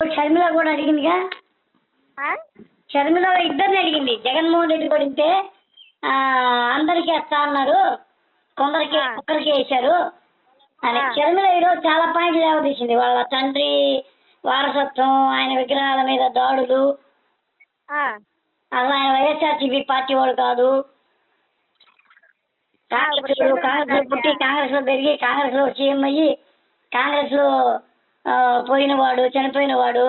షర్మిల కూడా అడిగిందిగా. షర్మిల ఇద్దరిని అడిగింది. జగన్మోహన్ రెడ్డి పడితే అందరికీ వేస్తా అన్నారు, కొందరికి ఒక్కరికి వేశారు అని. షర్మిల ఈరోజు చాలా పాయింట్లు లేవదీసింది. వాళ్ళ తండ్రి వారసత్వం, ఆయన విగ్రహాల మీద దాడులు, అసలు ఆయన వైఎస్ఆర్సీపీ పార్టీ వాడు కాదు, కాంగ్రెస్ లో పుట్టి కాంగ్రెస్ లో పెరిగి కాంగ్రెస్ లో సీఎం అయ్యి కాంగ్రెస్ లో పోయినవాడు, చనిపోయినవాడు,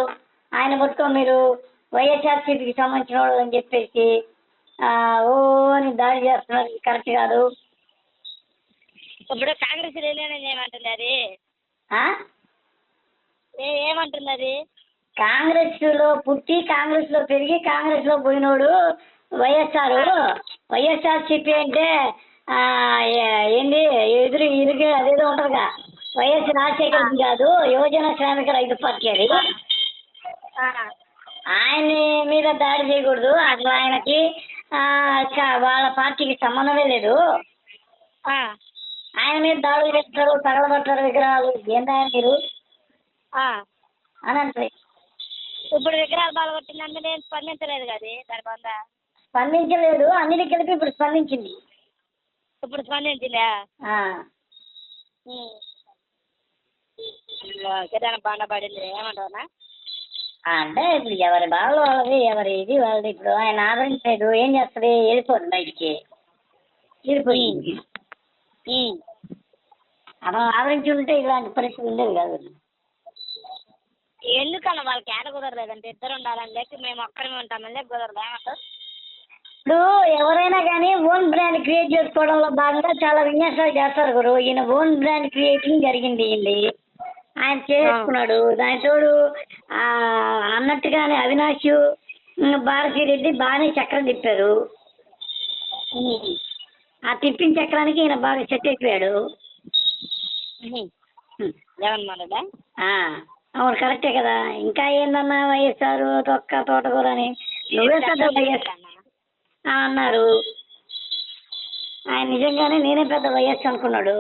ఆయన పట్టుకొని మీరు వైఎస్ఆర్సీపీకి సంబంధించిన వాడు అని చెప్పేసి ఓ అని దాడి చేస్తున్నారు. కరెక్ట్ కాదు. ఇప్పుడు కాంగ్రెస్ ఏమంటుంది అది? ఏమంటుంది అది? కాంగ్రెస్ లో పుట్టి కాంగ్రెస్ లో పెరిగి కాంగ్రెస్ లో పోయినోడు వైఎస్ఆర్సీపీ అంటే ఏంది ఇరుగు అదేదో ఉంటుందిగా, వైఎస్ రాజశేఖర్ కాదు, యువజన శ్రామిక రైతు పార్టీ అది. ఆయన మీద దాడి చేయకూడదు. అసలు ఆయనకి వాళ్ళ పార్టీకి సంబంధమే లేదు. ఆయన మీద దాడులు చేస్తారు, తగలబడతారు విగ్రహాలు. ఏందాయన మీరు అని అంటారు. ఇప్పుడు విగ్రహాలు బాగా కొట్టిందంటే నేను స్పందించలేదు కదా, దాని బంద స్పందించలేదు. అన్నిటి కలిపి ఇప్పుడు స్పందించింది. ఇప్పుడు స్పందించిందా? బండ పడింది ఏమంటావునా? అంటే ఇప్పుడు ఎవరి బాధలు వాళ్ళది, ఎవరి ఇది వాళ్ళది. ఇప్పుడు ఆయన ఆదరించలేదు, ఏం చేస్తుంది? వెళ్ళిపోతుంది బయటికి, వెళ్ళిపోయింది. అలా ఆదరించి ఉంటే ఇలాంటి పరిస్థితి ఉండేది కాదు. ఎందుకన్నా వాళ్ళకి ఏడ కుదరలేదంటే ఇద్దరు ఉండాలని లేక మేము ఒక్కడమే ఉంటామని కుదరదు ఏమంటారు? ఇప్పుడు ఎవరైనా కానీ ఓన్ బ్రాండ్ క్రియేట్ చేసుకోవడంలో భాగంగా చాలా విన్యాసాలు చేస్తారు గురు. ఈయన ఓన్ బ్రాండ్ క్రియేటింగ్ జరిగింది. ఆయన చేసుకున్నాడు. దాని తోడు అన్నట్టుగానే అవినాష్, భారతిరెడ్డి బాగానే చక్రం తిప్పారు. ఆ తిప్పిన చక్రానికి ఈయన బాగా సెట్ అయిపోయాడు. అవును, కరెక్టే కదా. ఇంకా ఏందన్నా వైఎస్ఆర్ తొక్క తోటకూర అని నువ్వే పెద్ద వైఎస్ అన్నారు. ఆయన నిజంగానే నేనే పెద్ద వైఎస్ అనుకున్నాడు.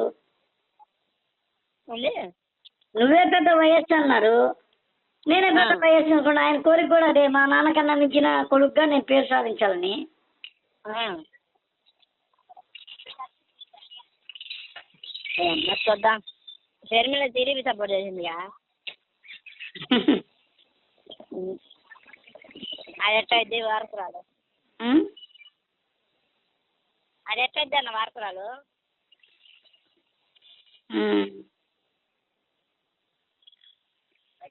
నువ్వే పెద్ద వైఎస్ అన్నారు, నేనే పెద్ద వైఎస్ అనుకున్నా. ఆయన కోరిక కూడా అదే, మా నాన్నకన్నా మించిన కొడుకుగా నేను పేరు సాధించాలని. చూద్దాం. షర్మిల టీడీపీ సపోర్ట్ చేసిందిగా, అది ఎట్టయిద్ది వారసురాలు? అది ఎట్టయిద్ది అన్న వారసురాలు?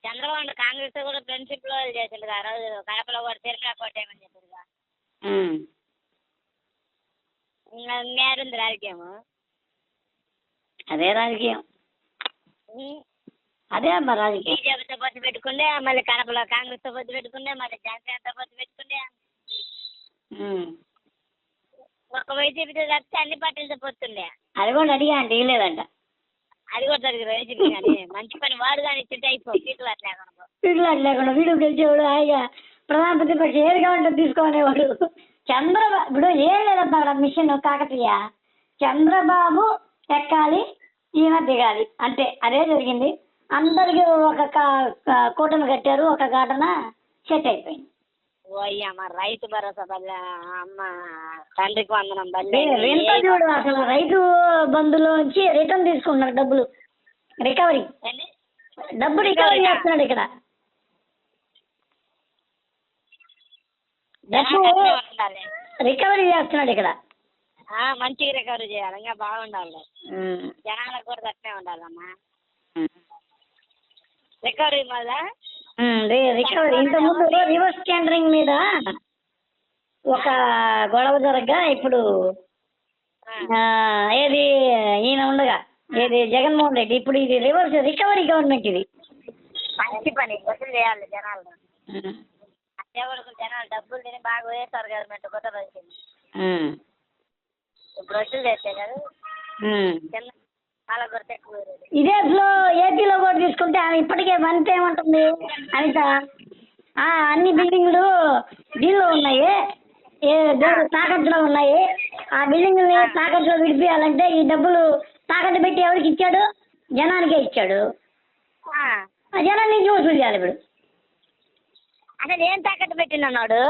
చంద్రబాబు కాంగ్రెస్ కూడా ఫ్రెండ్షిప్ లో చేసిండు ఆ రోజు కడపలో కూడా తిరుమల కోటేమని చెప్పారుగా. ఇంకేడుంది రాజకీయం? అదే రాజకీయం, అదే అమ్మా రాజకీయం. బీజేపీతో పొత్తు పెట్టుకుంటే మళ్ళీ కడపలో కాంగ్రెస్ తో పొత్తు పెట్టుకుంటే మళ్ళీ జనసేనతో పొత్తు పెట్టుకుంటే ఒక్క వైసీపీతో తప్పితే అన్ని పార్టీలతో పొత్తుండే. అది కూడా అడిగా అంటే ఇవ్వలేదంట. అది కూడా జరిగింది వైసీపీ కానీ మంచి పని వాడు కానీ ఇచ్చింటే అయిపోయి పీకులు లేకుండా వీడు గెలిచేవాడు. హాయిగా ప్రధాన ప్రతిపక్ష ఏది కావాలంటే తీసుకునేవాడు. చంద్రబాబు ఇప్పుడు ఏం లేదబ్బా మిషన్ కాకతీయ, చంద్రబాబు ఎక్కాలి, ఈయన దిగాలి అంతే. అదే జరిగింది. అందరికి ఒక కూటమి కట్టారు, ఒక ఘటన సెట్ అయిపోయింది. ఓ అయ్యమ్మ రైతు భరోసా బల్ల అమ్మ తండ్రికి వందనం ఎంత చూడు, అసలు రైతు బంధులోంచి రిటర్న్ తీసుకుంటున్నారు డబ్బులు, రికవరీ డబ్బు రికవరీ చేస్తున్నాడు ఇక్కడ. డబ్బు రికవరీ చేస్తున్నాడు ఇక్కడ. మంచిగా రికవరీ చేయాలి, ఇంకా బాగుండాలి. జనాలకు కూడా తక్కువే ఉండాలమ్మా రికవరీ. మళ్ళా రికవరీ ఇంతకుముందు రివర్స్ టెండరింగ్ మీద ఒక గొడవ జరగగా ఇప్పుడు ఏది ఈయన ఉండగా ఏది జగన్మోహన్ రెడ్డి, ఇప్పుడు ఇది రివర్స్ రికవరీ గవర్నమెంట్. ఇది మంచి పని, వసూలు చేయాలి జనాలు. జనాలు డబ్బులు తిని బాగా వేస్తారు గవర్నమెంట్ కొత్త వచ్చింది. ఇప్పుడు వసూలు చేస్తే కదా ఇదే ఏపీలో కూడా తీసుకుంటే ఆమె ఇప్పటికే వంత ఏమంటుంది అనిత, అన్ని బిల్డింగ్లు దీనిలో ఉన్నాయి, తాకట్టులో ఉన్నాయి. ఆ బిల్డింగ్ని తాకట్టులో విడిపియాలంటే ఈ డబ్బులు తాకట్టు పెట్టి ఎవరికి ఇచ్చాడు? జనానికే ఇచ్చాడు. ఆ జనాన్ని నుంచి వసూలు చేయాలి ఇప్పుడు. అసలు ఏం తాకట్టు పెట్టినన్నాడు?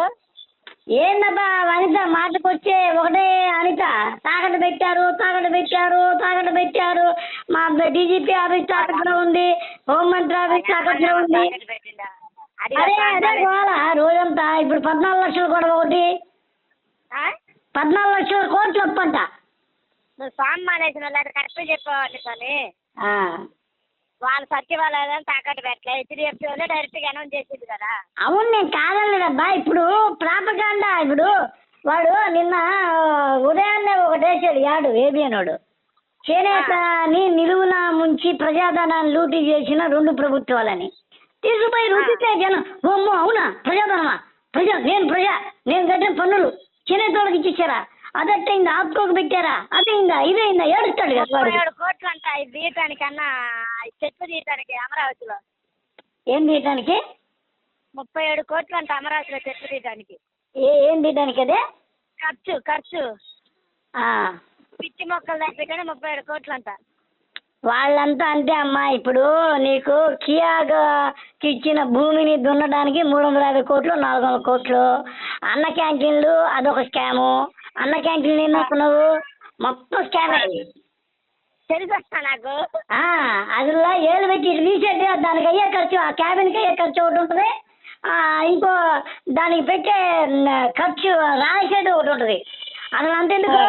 ఏందబ్బా అనిత మాటకొచ్చే ఒకటే అనిత, తాకట్టు పెట్టారు తాకట్టు పెట్టారు తాకట్టు పెట్టారు, మా డీజీపీ ఆఫీస్ తాకట్టులో ఉంది, హోంమంత్రి ఆఫీస్ తాకట్టులో ఉంది. తాకట్టు పెట్టిండా? అది అదే అదే గోళ రోజంతా. ఇప్పుడు 14 లక్షలు కూడా ఒకటి, 14 లక్షల కోట్లు అప్పంట. నువ్వు స్వామి మానేసిన వాళ్ళు కరెక్ట్ చెప్పేవాడిని కానీ వాళ్ళు సచివాలయం తాకట్టు పెట్టలే, హెచ్డిఎఫ్సి వాళ్ళే డైరెక్ట్గా అనౌన్స్ చేసింది కదా. అవును నేను కాదలేదబ్బా, ఇప్పుడు ప్రాపగాండా. ఇప్పుడు వాడు నిన్న ఉదయాన్నే ఒకటేసాడు యాడు ఏబిఎనోడు, చేనేతని నిలువున ముంచి ప్రజాధనాన్ని లూటీ చేసిన 2 ప్రభుత్వాలని తీసుకుపోయి రుచితే జనం ఓమ్మో అవునా ప్రజాధనమా, నేను కట్టిన పన్నులు చేనేతోళ్ళకి ఇచ్చేసారా, అదట్టయిందా ఆపుకోక పెట్టారా, అదైందా ఇదైందా ఏడుస్తాడు కదా. 37 కోట్లు అంట ఇది తీయటానికన్నా, చెట్లు తీయటానికి అమరావతిలో. ఏం తీయటానికి? 37 కోట్లు అంట అమరావతిలో చెట్లు తీయటానికి. ఏం తీయటానికి? అదే ఖర్చు పిచ్చి మొక్కలు తప్పికనే 37 కోట్లు అంట. వాళ్ళంతా అంతే అమ్మా. ఇప్పుడు నీకు కియాకి ఇచ్చిన భూమిని దున్నడానికి 350 కోట్లు 400 కోట్లు. అన్న క్యాంటీన్లు అదొక స్కాము. అన్న క్యాంటీన్లు ఏమనుకున్నావు, మొత్తం స్కామ్ అయ్యి తెలుసా నాకు. అదిలా ఏళ్ళు పెట్టి రీసెట్ దానికి అయ్యే ఖర్చు, ఆ క్యాబిన్కి అయ్యే ఖర్చు ఒకటి ఉంటుంది, ఇంకో దానికి పెట్టే ఖర్చు రాసేది ఒకటి ఉంటుంది. అసలు అంతెందుకు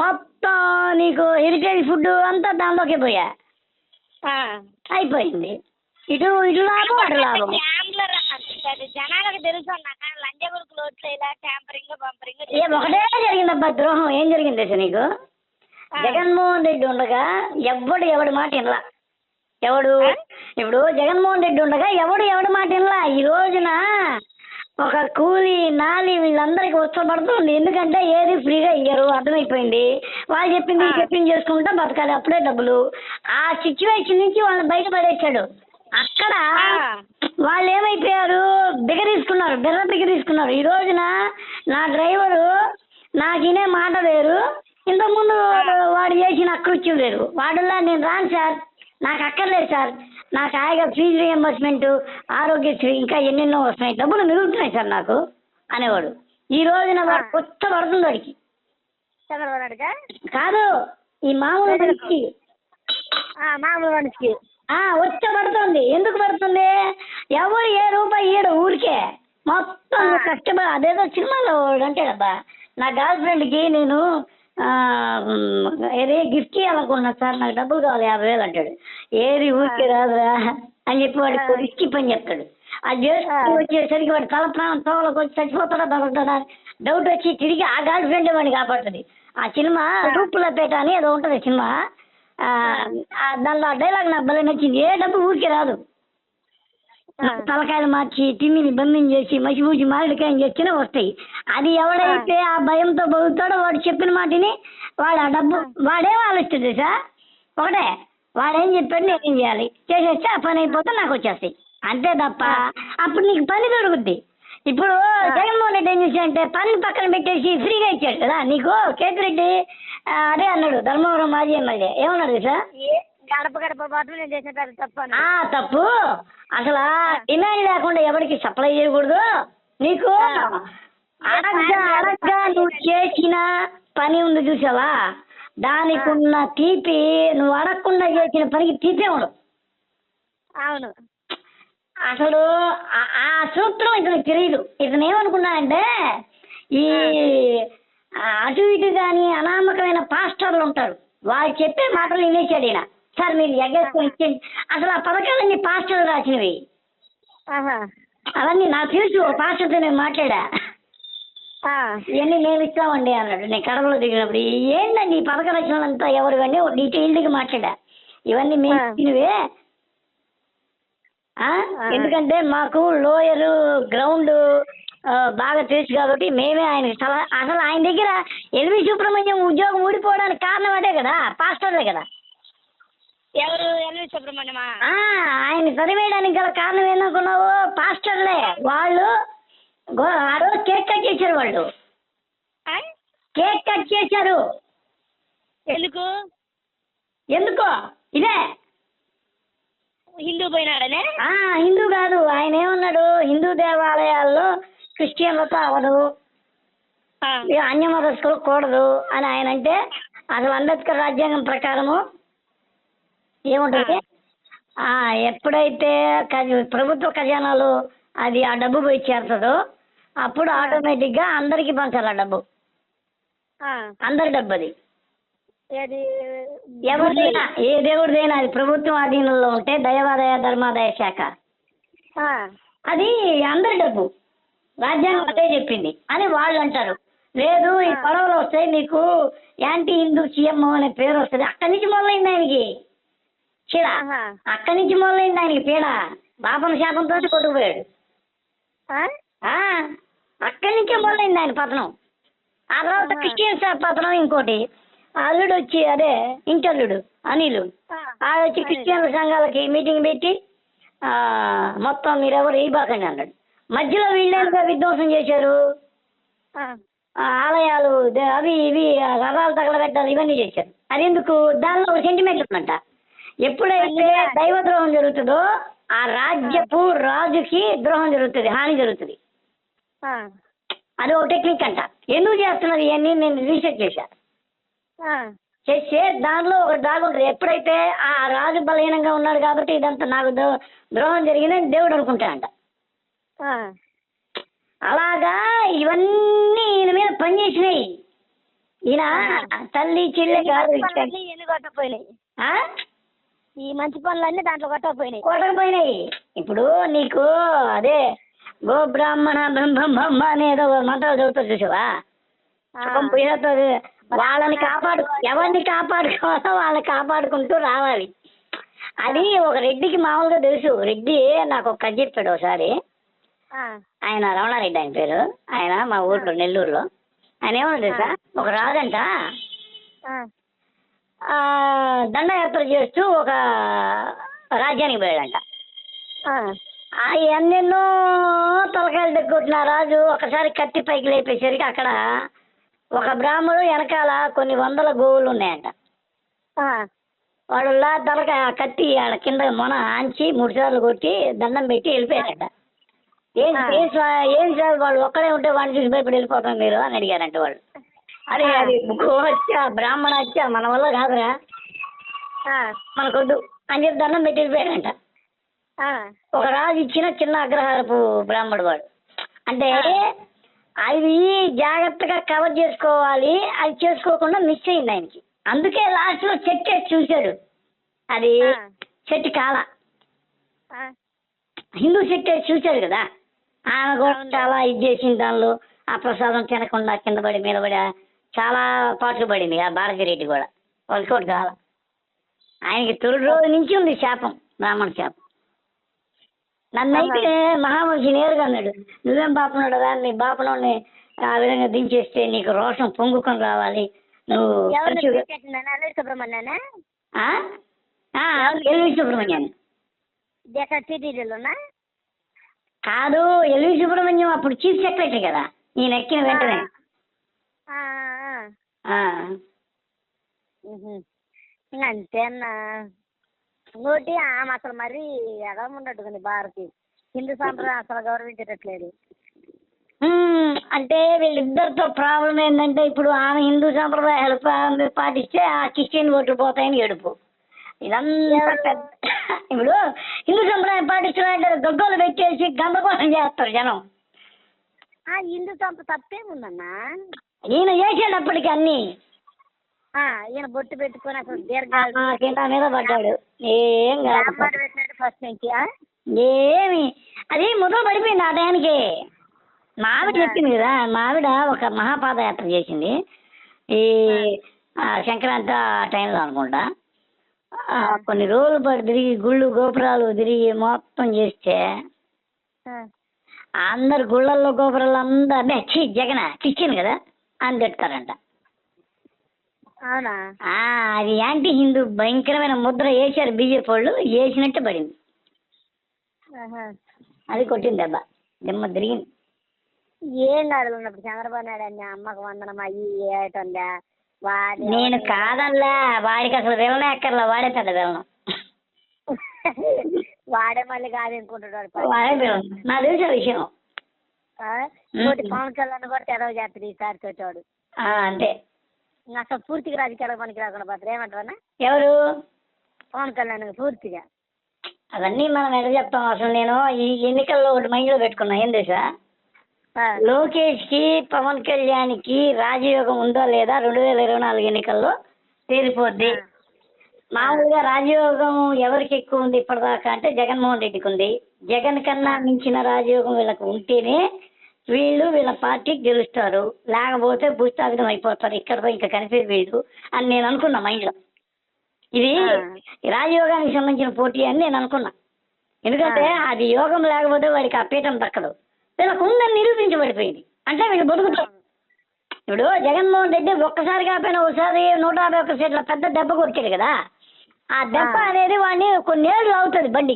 మొత్తం నీకు హెరిటేజ్ ఫుడ్ అంతా దానిలోకి పోయా అయిపోయింది. ఇటు లాభం అటు లాభం. జనాలకు తెలుసు అన్నాక లంచ గురుకులు వచ్చేలా ట్యాంపరింగ్ బంపరింగ్ ఒకటే జరిగిందబ్బా ద్రోహం. ఏం జరిగింది సార్ నీకు? జగన్మోహన్ రెడ్డి ఉండగా ఎవడి మాట వినలా. ఇప్పుడు జగన్మోహన్ రెడ్డి ఉండగా ఎవడి మాట వినలా. ఈ రోజున ఒక కూలి నాలి వీళ్ళందరికీ ఉత్సపడుతుంది. ఎందుకంటే ఏది ఫ్రీగా ఇయ్యరు, అర్థమైపోయింది. వాళ్ళు చెప్పింది చేసుకుంటా బతకాలి, అప్పుడే డబ్బులు. ఆ సిచ్యువేషన్ నుంచి వాళ్ళని బయటపడేశాడు. అక్కడ వాళ్ళు ఏమైపోయారు, బిగరీసుకున్నారు. ఈ రోజున నా డ్రైవరు నాకు వినే మాట వేరు, ఇంతకుముందు వాడు చేసిన అకృత్యం వేరు. వాడులా నేను రాను సార్, నాకు అక్కర్లేదు సార్, నాకు హాయిగా ఫీజు రియంబర్స్మెంట్, ఆరోగ్యశ్రీ ఇంకా ఎన్నెన్నో వస్తున్నాయి, డబ్బులు మిగులుతున్నాయి సార్ నాకు అనేవాడు. ఈ రోజున వాడు కొత్త పడుతుంది వాడికి. కాదు ఈ మామూలు మనిషికి వచ్చే పడుతుంది. ఎందుకు పడుతుంది? ఎవరు ఏ రూపాయి ఇయ్యడు ఊరికే, మొత్తం కష్టపడి. అదేదో సినిమాలో అంటాడబ్బా, నా గర్ల్ ఫ్రెండ్కి నేను ఏది గిఫ్ట్ ఇవ్వాలనుకున్నా సార్, నాకు డబ్బులు కావాలి 50,000 అంటాడు. ఏది ఊరికే రాదురా అని చెప్పి వాడికి రిస్క్ పని చెప్తాడు. అది చేసుకుని వచ్చేసరికి వాడి తల ప్రాణం తోవలకు వచ్చి చచ్చిపోతాడా దొరకతాడా డౌట్ వచ్చి తిరిగి ఆ గర్ల్ ఫ్రెండ్ వాడిని కాపాడుతుంది. ఆ సినిమా రూపులపేట అని ఏదో ఉంటుంది సినిమా, దానిలో ఆ డైలాగ్ నాకు భలే నచ్చింది. ఏ డబ్బు ఊరికే రాదు, తలకాయలు మార్చి తిమ్మిని బంధించేసి మసిపూసి మామిడికాయని చేస్తేనే వస్తాయి. అది ఎవడైతే ఆ భయంతో బతుకుతాడో వాడు చెప్పిన మాటని వాడు ఆ డబ్బు వాడేం ఆలోచిస్తుంది సార్, ఒకటే వాడేం చెప్పాడు నేనేం చేయాలి, చేసేస్తే ఆ పని అయిపోతే నాకు వచ్చేస్తాయి అంతే తప్ప అప్పుడు నీకు పని దొరుకుద్ది. ఇప్పుడు జగన్మోహన్ రెడ్డి ఏం చేశాడంటే పని పక్కన పెట్టేసి ఫ్రీగా ఇచ్చాడు కదా నీకు. కేతిరెడ్డి అదే అన్నాడు, ధర్మవరం మాజీ ఎమ్మెల్యే ఏమన్నాడు సార్, తప్పు అసలు డిమాండ్ లేకుండా ఎవరికి సప్లై చేయకూడదు. నీకు అడగ్గా నువ్వు చేసిన పని ఉంది చూసావా, దానికి ఉన్న తీపి నువ్వు అడగకుండా చేసిన పనికి తీపే ఉండదు. అవును, అసలు ఆ సూత్రం ఇతనికి తెలియదు. ఇతను ఏమనుకున్నాడంటే ఈ అటు ఇటు కానీ అనామకమైన పాస్టర్లు ఉంటారు, వాళ్ళు చెప్పే మాటలు వినేసాడు ఈయన. సార్ మీరు ఎగ్గేసుకొని ఇచ్చేయండి. అసలు ఆ పథకాలన్నీ పాస్టర్లు రాసినవి, అవన్నీ నాకు తెలుసు. పాస్టర్తో నేను మాట్లాడా, ఇవన్నీ మేము ఇస్తామండి అన్నాడు. నేను కడపలో దిగినప్పుడు ఏంటండి ఈ పథక రచనలంతా ఎవరివన్నీ డీటెయిల్డ్గా మాట్లాడా, ఇవన్నీ మేము ఇచ్చినవే. ఎందుకంటే మాకు లోయరు గ్రౌండ్ బాగా తెలుసు కాబట్టి మేమే ఆయనకి అసలు ఆయన దగ్గర ఎల్వి సుబ్రహ్మణ్యం ఉద్యోగం ఊడిపోవడానికి కారణం అదే కదా, పాస్టర్లే కదా. ఎవరు ఎల్వి సుబ్రహ్మణ్యమా? ఆయన చదివేయడానికి గల కారణం ఏందనుకున్నావు, పాస్టర్లే. వాళ్ళు ఆ రోజు కేక్ కట్ చేశారు, వాళ్ళు కేక్ కట్ చేశారు. ఎందుకో ఇదే హిందూ పోయినాడనే? హిందూ కాదు, ఆయన ఏమన్నాడు, హిందూ దేవాలయాల్లో క్రిస్టియన్లతో అవదు, అన్య మతస్థులు కూడదు అని ఆయన అంటే, అసలు అంబేద్కర్ రాజ్యాంగం ప్రకారము ఏముంటుంది, ఎప్పుడైతే ప్రభుత్వ ఖజానాలు అది ఆ డబ్బు పోయి చేరుతుందో అప్పుడు ఆటోమేటిక్గా అందరికి పంచాలి ఆ డబ్బు, అందరి డబ్బు అది. ఎవరిదైనా ఏ దేవుడిదైనా అది ప్రభుత్వం అధీనంలో ఉంటే దైవాదాయ ధర్మాదాయ శాఖ అది అందరి డబ్బు, రాజ్యాంగం అదే చెప్పింది అని వాళ్ళు అంటారు. లేదు ఈ పడవలు వస్తాయి నీకు యాంటీ హిందూ సీఎం అనే పేరు వస్తుంది, అక్కడి నుంచి మొదలైంది ఆయనకి చీడ, అక్కడి నుంచి మొదలైంది ఆయనకి పీడ, పాపం శాపంతో కొట్టుకుపోయాడు. అక్కడి నుంచే మొదలైంది ఆయన పతనం. ఆ తర్వాత క్రిస్టియన్స్ పతనం. ఇంకోటి అల్లుడు వచ్చి అదే ఇంటల్లుడు అనిలు వచ్చి క్రిస్టియన్ సంఘాలకి మీటింగ్ పెట్టి మొత్తం మీరెవరు ఈ బాకండి అన్నాడు. మధ్యలో వీళ్ళేందుగా విధ్వంసం చేశారు, ఆలయాలు అవి ఇవి రథాలు తగలబెట్టాలి ఇవన్నీ చేశారు. అది ఎందుకు, దానిలో ఒక సెంటిమెంట్ ఉందంట. ఎప్పుడైతే దైవ ద్రోహం జరుగుతుందో ఆ రాజ్యపు రాజుకి ద్రోహం జరుగుతుంది, హాని జరుగుతుంది. అది ఒక టెక్నిక్ అంట. ఎందుకు చేస్తున్నది ఇవన్నీ నేను రీసెర్చ్ చేశా. చేస్తే దానిలో ఒక దాగుంటుంది. ఎప్పుడైతే ఆ రాజు బలహీనంగా ఉన్నాడు కాబట్టి ఇదంతా నాకు ద్రోహం జరిగిందని దేవుడు అనుకుంటాడంట. అలాగా ఇవన్నీ ఈయన మీద పనిచేసినాయి. ఈయన తల్లి చెల్లె కాదు, ఈ మంచి పనులన్నీ దాంట్లో కొట్టకపోయినాయి. ఇప్పుడు నీకు అదే గో బ్రాహ్మణ బ్రహ్మ అనేదో మంత్రాలు చదువుతారు చూసావా, వాళ్ళని ఎవరిని కాపాడుకోవాలో వాళ్ళని కాపాడుకుంటూ రావాలి. అది ఒక రెడ్డికి మామూలుగా తెలుసు. రెడ్డి నాకు ఒక కథ చెప్పాడు ఒకసారి. ఆయన రమణారెడ్డి ఆయన పేరు. ఆయన మా ఊర్లో నెల్లూరులో. ఆయన ఏమన్నా తెలుసా, ఒక రాజంట దండయాత్ర చేస్తూ ఒక రాజ్యానికి పోయాడంట. ఎన్నెన్నో తలకాయలు దగ్గొట్టిన రాజు ఒకసారి కత్తి పైకి లేపేసరికి అక్కడ ఒక బ్రాహ్మడు వెనకాల కొన్ని వందల గోవులు ఉన్నాయంట. వాడు తలకాయ కత్తి కింద మొన ఆంచి 3 సార్లు కొట్టి దండం పెట్టి వెళ్ళిపోయారట. ఏం సార్ వాళ్ళు ఒక్కడే ఉంటే వాడిని చూసి భయపడి వెళ్ళిపోతాం మీరు అని అడిగారంట వాళ్ళు. అరే అది వచ్చా బ్రాహ్మణ వచ్చా మన వల్ల కాదురా, మనకొద్దు అని చెప్పి దండం పెట్టి వెళ్ళిపోయాడంట. ఒక రాజు ఇచ్చిన చిన్న అగ్రహారపు బ్రాహ్మడు వాడు. అంటే అది జాగ్రత్తగా కవర్ చేసుకోవాలి, అది చేసుకోకుండా మిస్ అయింది ఆయనకి. అందుకే లాస్ట్లో చెట్టు వేసి చూశాడు, అది చెట్టు కాల హిందూ చెట్టు వేసి చూశాడు కదా. ఆమె కూడా చాలా ఇది చేసింది, దానిలో ఆ ప్రసాదం తినకుండా కింద పడి మీద పడి చాలా పాటలు పడింది ఆ భారతిరెడ్డి కూడా. వాళ్ళకి కాల ఆయనకి తొలి రోజు నుంచి ఉంది శాపం, బ్రాహ్మణ శాపం. నన్నైతే మహామనిషి నేరుగా అన్నాడు, నువ్వేం బాపనాడు కదా, నీ బాపనోడిని ఆ విధంగా దించేస్తే నీకు రోషం పొంగుకొని రావాలి, నువ్వు ఎల్వి సుబ్రహ్మణ్యం కాదు, ఎల్వి సుబ్రహ్మణ్యం అప్పుడు చీఫ్ సెక్రటరీ కదా, ఈయన ఎక్కిన వెంటనే. అంతేనా? ఇంకోటి ఆమె అసలు మరీ ఎలా ఉన్నట్టుకుంది భారతి, హిందూ సాంప్రదాయం అసలు గౌరవించేటట్లేదు. అంటే వీళ్ళిద్దరితో ప్రాబ్లం ఏంటంటే ఇప్పుడు ఆమె హిందూ సాంప్రదాయాలు పాటిస్తే ఆ క్రిస్టియన్ ఓట్లు పోతాయని ఏడుపు. ఇదంతా ఇప్పుడు హిందూ సంప్రదాయం పాటించాలంటే గగ్గోలు పెట్టేసి గందరగోళం చేస్తారు జనం. హిందూ తప్పేముందన్నా, ఈయన చేసేటప్పటికి అన్ని ఈయన బొట్టు పెట్టుకొని అసలు దీర్ఘాలు కింద మీద పడ్డాడు. ఏం కాదు ఫస్ట్ నుంచి ఏమి అది మొదలు పడిపోయింది ఆ టయానికి. మావిడ చెప్పింది కదా, మావిడ ఒక మహాపాదయాత్ర చేసింది ఈ సంక్రాంతి ఆ టైంలో అనుకుంటా. కొన్ని రోజులు పాటు తిరిగి గుళ్ళు గోపురాలు తిరిగి మొత్తం చేస్తే అందరు గుళ్ళల్లో గోపురాలు అందరు జగన్ క్రిస్టియన్ కదా అని తిడతారంట. అవునా? అది యాంటీ హిందూ భయంకరమైన ముద్ర వేసారు బీజేపీ వాళ్ళు, వేసినట్టే పడింది. అది కొట్టింది దెబ్బ, దెమ్మ తిరిగింది. ఏం కాదు ఉన్నప్పుడు చంద్రబాబు నాయుడు అన్న అమ్మకు వందనం అయ్యి ఏటందా వాడి. నేను కాదల్లా, వాడికి అసలు వెళ్ళనే అక్కర్లా, వాడే పెద్ద వెళ్ళను. వాడే మళ్ళీ కాదు అనుకుంటున్నాడు. నాకు తెలిసిన విషయం. పవన్ కళ్యాణ్ కూడా తెరవ చేస్తాడు ఈసారి తోటోడు. అంతే. అసలు పూర్తిగా రాజకీయాలకు పనికి రాకుండా పోతారు. ఏమంటారా? ఎవరు? పవన్ కళ్యాణ్ పూర్తిగా. అవన్నీ మనం ఎట్లా చెప్తాం? అసలు నేను ఈ ఎన్నికల్లో ఒకటి మైండ్లో పెట్టుకున్నా. ఏం తెలుసా? లోకేష్ కి పవన్ కళ్యాణ్ కి రాజయోగం ఉందో లేదా 2024 ఎన్నికల్లో తేలిపోద్ది. మామూలుగా రాజయోగం ఎవరికి ఎక్కువ ఉంది ఇప్పటిదాకా అంటే జగన్మోహన్ రెడ్డికి ఉంది. జగన్ కన్నా మించిన రాజయోగం వీళ్ళకు ఉంటేనే వీళ్ళ పార్టీ గెలుస్తారు, లేకపోతే భూస్థాపితం అయిపోతారు. ఇక్కడతో ఇంకా కనిపించదు వీళ్ళు అని నేను అనుకున్నా మైండ్లో. ఇది రాజయోగానికి సంబంధించిన పోటీ అని నేను అనుకున్నా. ఎందుకంటే అది యోగం లేకపోతే వాడికి ఆ పీఠం దక్కదు. వీళ్ళకు ఉందని నిరూపించబడిపోయింది. అంటే వీళ్ళు బతుకుతారు. ఇప్పుడు జగన్మోహన్ రెడ్డి ఒక్కసారి కాకపోయినా ఒకసారి 151 సీట్ల పెద్ద దెబ్బ కొట్టాడు కదా. ఆ దెబ్బ అనేది వాడిని కొన్నేళ్ళు అవుతుంది బండి.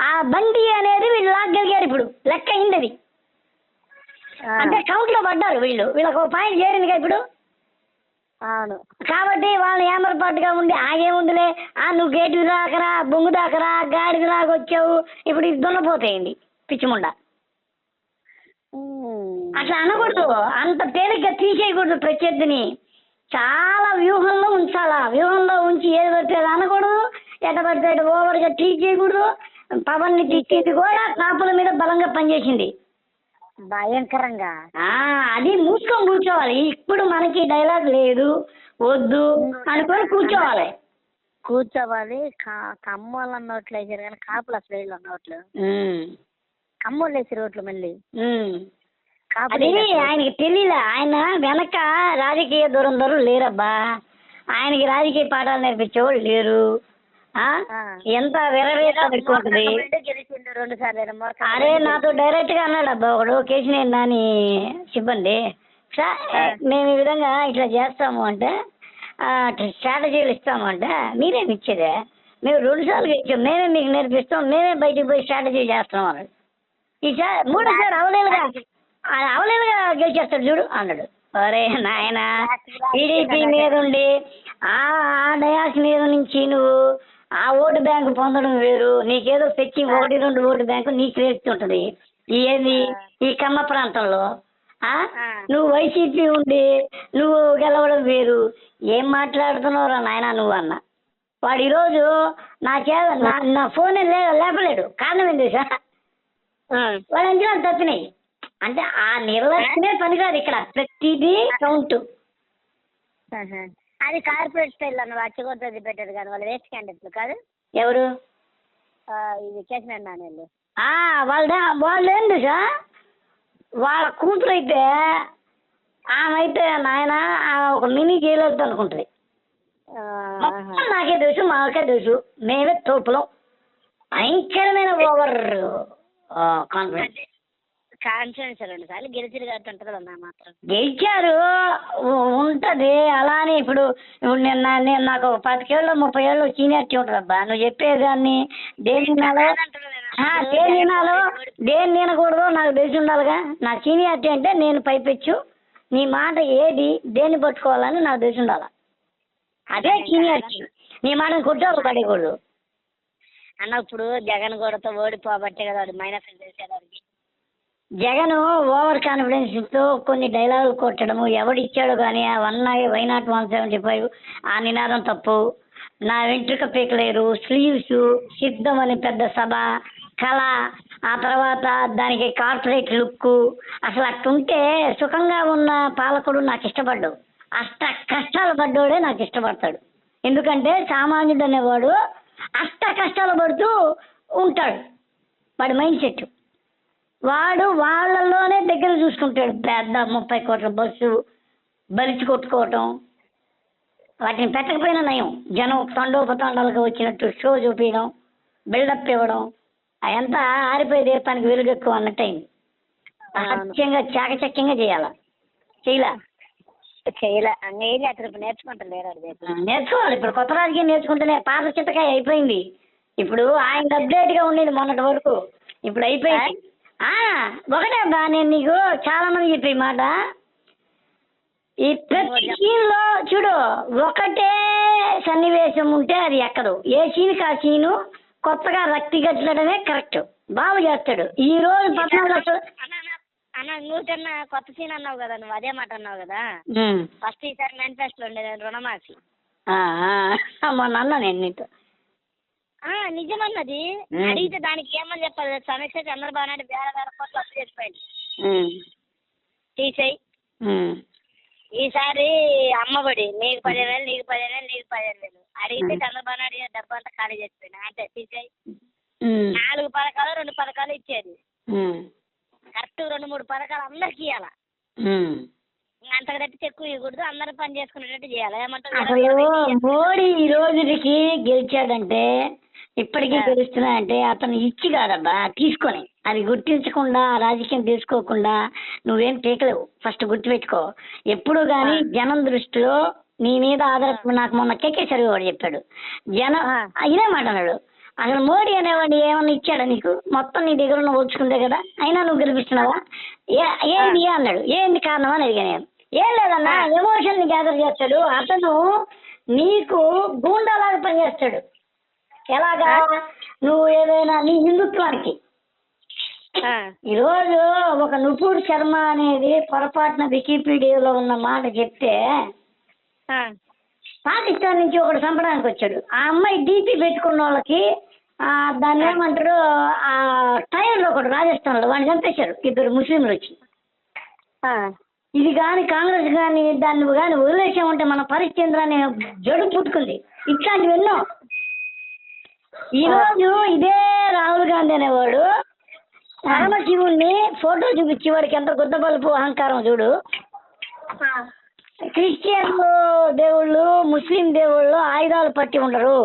ఆ బండి అనేది వీళ్ళు లాగలిగారు. ఇప్పుడు లెక్క అయింది అది. అంటే కౌంట్లో పడ్డారు వీళ్ళు. వీళ్ళకి ఒక పాయింట్ చేరిందిగా ఇప్పుడు. కాబట్టి వాళ్ళు ఏమరపాటుగా ఉండి ఆగేముందులే, నువ్వు గేటు దాకరా, బొంగు దాకరా, గాడిద లాగా వచ్చావు, ఇప్పుడు ఇది దున్నపోతాయండి పిచ్చిముండ. అట్లా అనకూడదు. అంత తేలిగ్గా తీసేయకూడదు ప్రత్యర్థిని. చాలా వ్యూహంలో ఉంచాలా. వ్యూహంలో ఉంచి ఏది పడితే అది అనకూడదు, ఎట పడితే ఓవర్గా ట్రీట్ చేయకూడదు. పవన్ ని తీసేది కూడా కాపుల మీద బలంగా పనిచేసింది భయంకరంగా. అది మూసుకొని కూర్చోవాలి. ఇప్పుడు మనకి డైలాగ్ లేదు వద్దు అనుకొని కూర్చోవాలి. కమ్మోళ్ళు అన్నట్లు వేసారు కానీ కాపులు అసలు వీళ్ళు అన్నట్లు. కమ్మోళ్ళు వేసారు ఓట్లు మళ్ళీ. అది ఆయనకి తెలియలే. ఆయన వెనక రాజకీయ దూరం లేరబ్బా. ఆయనకి రాజకీయ పాఠాలు నేర్పించేవాళ్ళు లేరు. ఎంత విరవేస్తుంది. అరే నాతో డైరెక్ట్ గా అన్నాడు అబ్బా ఒకడు, కేశినేని నాని సిబ్బంది, సార్ మేము ఈ విధంగా ఇట్లా చేస్తాము అంటే స్ట్రాటజీలు ఇస్తాము అంటే మీరేమి ఇచ్చేదే, మేము 2 సార్లు ఇచ్చాం, మేమే మీకు నేర్పిస్తాం, మేమే బయటికి పోయి స్ట్రాటజీ చేస్తాం అన్నాడు. ఈసారి 3సారి అవలేలుగా గెలిచేస్తాడు చూడు అన్నాడు. అరే నాయన, టీడీపీ మీద ఉండి ఆ డయాస్ మీద నుంచి నువ్వు ఆ ఓటు బ్యాంకు పొందడం వేరు. నీకేదో తెచ్చి 1-2 ఓటు బ్యాంకు నీకు వేస్తుంటది. ఏది ఈ కమ్మ ప్రాంతంలో నువ్వు వైసీపీ ఉండి నువ్వు గెలవడం వేరు. ఏం మాట్లాడుతున్నావురా నాయన నువ్వు అన్న. వాడు ఈరోజు నా ఫోన్ లేపలేడు. కారణం ఏంటి సార్? వాళ్ళ అంచనాలు తప్పినాయి. అంటే ఆ నిర్లక్ష్యమే పనికాదు. ఇక్కడ ప్రతిదీ కౌంట్. అది కార్పొరేట్ స్టైల్ అన్న అచ్చగొద్దది పెట్టారు కానీ వాళ్ళు వేస్ట్ క్యాండిడేట్లు కాదు. ఎవరు? ఇది కేశినేని నాని వాళ్ళు ఏంటి సార్, వాళ్ళ కూతురు అయితే ఆమె అయితే నాయన ఒక మినీ జైలు అనుకుంటుంది. నాకే తెలుసు, మాకే తెలుసు, మేమే తోపులం. భయంకరమైన ఓవర్ కాన్ఫిడెన్స్. గెలిచారు ఉంటది అలానే. ఇప్పుడు నేను నాకు 25 ఏళ్ళు 30 ఏళ్ళు సీనియారిటీ ఉంటుంది అబ్బా. నువ్వు చెప్పేదాన్ని దేని వినాలో దేని వినకూడదో నాకు తెలిసి ఉండాలిగా. నా సీనియారిటీ అంటే నేను పైపెచ్చు, నీ మాట ఏది దేన్ని పట్టుకోవాలని నాకు తెలిసి ఉండాలి. అదే సీనియారిటీ. నీ మాటను కొట్టేవాళ్ళు పడేయకూడదు అన్న. ఇప్పుడు జగన్ కూడా ఓడిపోబట్టే కదా మైనస్ చేసేదానికి. జగన్ ఓవర్ కాన్ఫిడెన్స్ తో కొన్ని డైలాగులు కొట్టడము ఎవడిచ్చాడు కానీ వై నాట్ 175 ఆ నినాదం తప్పు. నా వెంట్రుక పీకలేరు, స్లీవ్స్, సిద్ధం అని పెద్ద సభ, కళ, ఆ తర్వాత దానికి కార్పొరేట్ లుక్. అసలు అట్టుంటే సుఖంగా ఉన్న పాలకుడు నాకు ఇష్టపడ్డు. అష్ట కష్టాలు పడ్డోడే నాకు ఇష్టపడతాడు. ఎందుకంటే సామాన్యుడు అనేవాడు అష్ట కష్టాలు పడుతూ ఉంటాడు. వాడి మైండ్ సెట్. వాడు వాళ్ళలోనే దగ్గర చూసుకుంటాడు. పెద్ద 30 కోట్ల బస్సు బలిచి కొట్టుకోవటం, వాటిని పెట్టకపోయినా నయం. జనం తండోపతండాలుగా వచ్చినట్టు షో చూపించడం, బిల్డప్ ఇవ్వడం, అదంతా ఆరిపోయే దీపానికి వెలుగు ఎక్కువ అన్నట్టయింది. అసత్యంగా చాకచక్యంగా చేయలా. నేర్చుకోవాలి. ఇప్పుడు కొత్త రాజకీయం నేర్చుకుంటేనే. పాత చింతకాయ అయిపోయింది. ఇప్పుడు ఆయన అప్డేట్ గా ఉండేది మొన్నటి వరకు, ఇప్పుడు అయిపోయింది. ఒకటే అబ్బా, నేను నీకు చాలా మంది చెప్పే మాట, ఈ ప్రతి సీన్ లో చూడు ఒకటే సన్నివేశం ఉంటే అది ఎక్కదు. ఏ సీన్కి ఆ సీను కొత్తగా రక్తి గట్టడమే కరెక్ట్. బాగా చేస్తాడు. ఈ రోజు 14 లక్షలు అన్న నువ్వు తిన్న కొత్త సీన్ అన్నావు కదా, నువ్వు అదే మాట అన్నావు కదా. ఫస్ట్ ఈసారి మేనిఫెస్టోలో ఉండేది రుణమాఫీ. మొన్న అన్నా నేను నీతో. నిజమన్నది. అడిగితే దానికి ఏమని చెప్పాలి? సమీక్ష చంద్రబాబు నాయుడు వేల కోట్లు అప్పు చేసిపోయింది, తీసేయి. ఈసారి అమ్మఒడి నీకు 15,000, నీకు 15,000, నీకు 15,000 అడిగితే చంద్రబాబు నాయుడు డబ్బు అంతా ఖాళీ చేసిపోయింది. అంటే తీసేయి. 4 పథకాలు 2 పథకాలు ఇచ్చేది. కరెక్ట్ 2-3 పథకాలు అందరికి ఇవ్వాల. అంతకు తప్పితే ఎక్కువ ఇవ్వకూడదు. అందరూ పని చేసుకునేటట్టు చేయాలి. ఏమంటారు? మోడీ ఈ రోజుకి గెలిచాడంటే, ఇప్పటికీ గెలుస్తున్నాడంటే అతను ఇచ్చి కాదబ్బా, తీసుకొని. అది గుర్తించకుండా, రాజకీయం తీసుకోకుండా నువ్వేం పీకలేవు. ఫస్ట్ గుర్తుపెట్టుకో. ఎప్పుడు కానీ జనం దృష్టిలో నీ మీద ఆధారపడి, నాకు మొన్న కేకేశ్వరి వాడు చెప్పాడు, జనం ఇదే మాట అన్నాడు. అసలు మోడీ అనేవాడు ఏమన్నా ఇచ్చాడా నీకు? మొత్తం నీ దగ్గర ఉన్న ఓడ్చుకుందే కదా, అయినా నువ్వు గెలిపిస్తున్నావా? ఏంది అన్నాడు. ఏంది కారణం అని అడిగా నేను. ఏం లేదన్నా, ఎమోషన్ ని గ్యాదర్ చేస్తాడు. అతను నీకు గూండాలాగా పనిచేస్తాడు. ఎలాగా? నువ్వు ఏదైనా నీ హిందుత్వానికి. ఈరోజు ఒక నుపూర్ శర్మ అనేది పొరపాటున వికీపీడియాలో ఉన్న మాట చెప్తే పాకిస్తాన్ నుంచి ఒకడు చంపడానికి వచ్చాడు. ఆ అమ్మాయి డీపీ పెట్టుకున్న వాళ్ళకి దాన్ని ఏమంటారు, ఆ టైర్లో ఒకడు రాజస్థాన్లో వాడిని చంపేశారు 2 ముస్లింలు వచ్చి. ఇది కానీ కాంగ్రెస్ కానీ దాన్ని కానీ వదిలేసామంటే మన పరిస్థితి జడు పుట్టుకుంది. ఇట్లాంటివి ఎన్నో. ఈరోజు ఇదే రాహుల్ గాంధీ అనేవాడు పరమశివుణ్ణి ఫోటో చూపించి వాడికి ఎంత గుద్దబలుపు అహంకారం చూడు. క్రిస్టియన్ దేవుళ్ళు, ముస్లిం దేవుళ్ళు ఆయుధాలు పట్టి ఉండరు,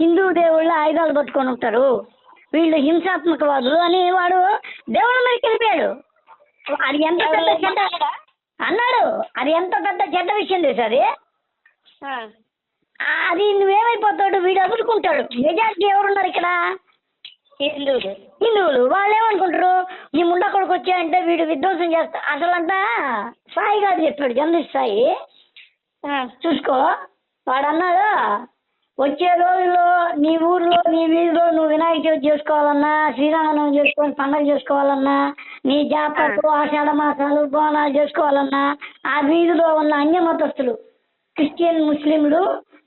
హిందూ దేవుళ్ళు ఆయుధాలు పట్టుకొని ఉంటారు, వీళ్ళు హింసాత్మకవాదులు అని వాడు దేవుళ్ళ మీదకి వెళ్ళిపోయాడు. అది ఎంత పెద్ద చెడ్డ అన్నాడు. అది ఎంత పెద్ద చెడ్డ విషయం తెలుసు అది. అది నువ్వేమైపోతాడు, వీడు అదురుకుంటాడు. మెజారిటీ ఎవరున్నారు ఇక్కడ? హిందువులు. వాళ్ళు ఏమనుకుంటారు, ఈ ముండా కొడుకు వచ్చాయంటే వీడు విధ్వంసం చేస్తా. అసలంతా సాయి గారు చెప్పాడు, జగదీష్ సాయి. చూసుకో, వాడు అన్నాడు, వచ్చే రోజుల్లో నీ ఊర్లో నీ వీధిలో నువ్వు వినాయక చవితి చేసుకోవాలన్నా, శ్రీరామనవమి చేసుకొని పండుగ చేసుకోవాలన్నా, నీ జాతరలు ఆషాఢ మాసాలు బోనాలు చేసుకోవాలన్నా ఆ వీధిలో ఉన్న అన్య మతస్థులు క్రిస్టియన్ ముస్లింలు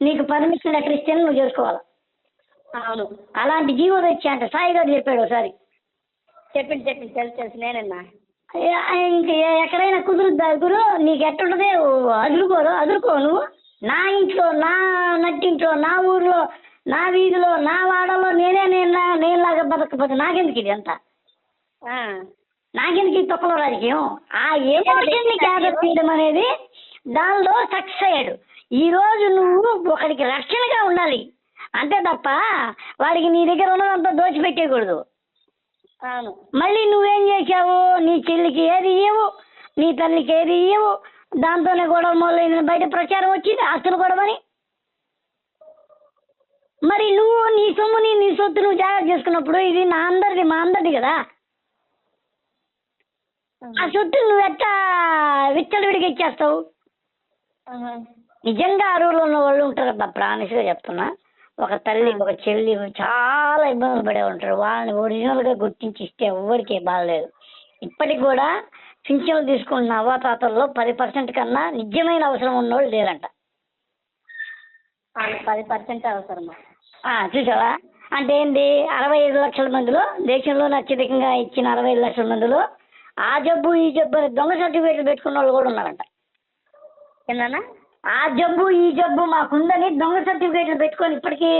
నీకు పర్మిషన్ క్రిస్టియన్ నువ్వు చేసుకోవాలి. అవును, అలాంటి జీవో తెచ్చా అంట సాయి గారు చెప్పాడు ఒకసారి. చెప్పింది తెలుసు నేనన్నా. ఇంక ఎక్కడైనా కుదురుద్దా గురు? నీకు ఎట్టుంటది, అదురుకో నువ్వు. నా ఇంట్లో, నా నట్టింట్లో, నా ఊర్లో, నా వీధిలో, నా వాడలో నేనేలాగా బతకపోతే నాకెందుకు ఇది అంతా? నాకెందుకు ఈ తొక్కలో రాజకీయం? ఆ ఎమోషన్ని గ్యాదర్ చేయడం అనేది దానిలో సక్సెస్ అయ్యాడు. ఈ రోజు నువ్వు ఒకడికి రక్షణగా ఉండాలి అంతే తప్ప వాడికి నీ దగ్గర ఉన్నదంతా దోచిపెట్టేయకూడదు. మళ్ళీ నువ్వేం చేసావు? నీ చెల్లికి ఏది ఇవ్వవు, నీ తల్లికి ఏది ఇవ్వవు. దాంతోనే గొడవ మొదలైన బయట ప్రచారం వచ్చింది ఆస్తులు గొడవని. మరి నువ్వు నీ సొమ్ముని నీ సొత్తు నువ్వు జాగ్రత్త చేసుకున్నప్పుడు ఇది మా అందరిది కదా. ఆ సొత్తు నువ్వు ఎట్టా విచ్చలవిడిగా ఇచ్చేస్తావు? నిజంగా అరువులో ఉన్న వాళ్ళు ఉంటారు అబ్బా, ప్రాణిస్గా చెప్తున్నా. ఒక తల్లి ఒక చెల్లి చాలా ఇబ్బందులు పడే ఉంటారు. వాళ్ళని ఒరిజినల్గా గుర్తించి ఇస్తే ఎవరికి బాధలేదు. ఇప్పటికి కూడా పింఛన్లు తీసుకుంటున్న అవ్వాతాతల్లో 10% కన్నా నిజమైన అవసరం ఉన్నోళ్ళు లేరంట. 10% అవసరమా? చూసావా? అంటే ఏంది, 65 లక్షల మందిలో, దేశంలో అత్యధికంగా ఇచ్చిన 65 లక్షల మందిలో ఆ జబ్బు ఈ జబ్బు అని దొంగ సర్టిఫికేట్లు పెట్టుకున్న వాళ్ళు కూడా ఉన్నారంట. ఏందన్నా? ఆ జబ్బు ఈ జబ్బు మాకుందని దొంగ సర్టిఫికేట్లు పెట్టుకొని ఇప్పటికీ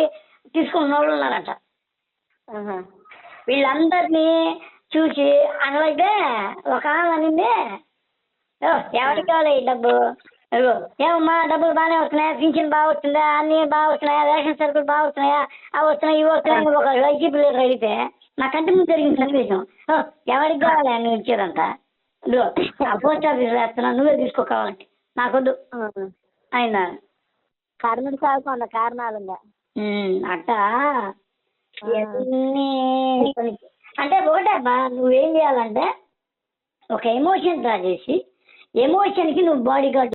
తీసుకున్న వాళ్ళు ఉన్నారంట. వీళ్ళందరినీ చూసి అసలైతే ఒక ఆమె అనింది, ఎవరికి కావాలి డబ్బు? ఏమమ్మా డబ్బులు బాగానే వస్తున్నాయా, పింఛన్ బాగా వస్తుందా, అన్నీ బాగా వస్తున్నాయా, రేషన్ సరుకులు బాగా వస్తున్నాయా, అవి వస్తున్నాయి ఇవి వస్తున్నాయి. ఒక వైసీపీ లీడర్ అడిగితే నా కంటి ముందు జరిగింది సన్నివేశం. ఎవరికి కావాలి నువ్వు ఇచ్చేదంతా? పోస్ట్ ఆఫీస్ వేస్తున్నా, నువ్వే తీసుకో కావాలంటే, నాకొద్దు ఆయన. కర్ణుడి సాగుకున్న కారణాలు అట్టా అంటే ఒకటేమ్మా, నువ్వేం చేయాలంటే ఒక ఎమోషన్ డ్రా చేసి ఎమోషన్కి నువ్వు బాడీ గార్డ్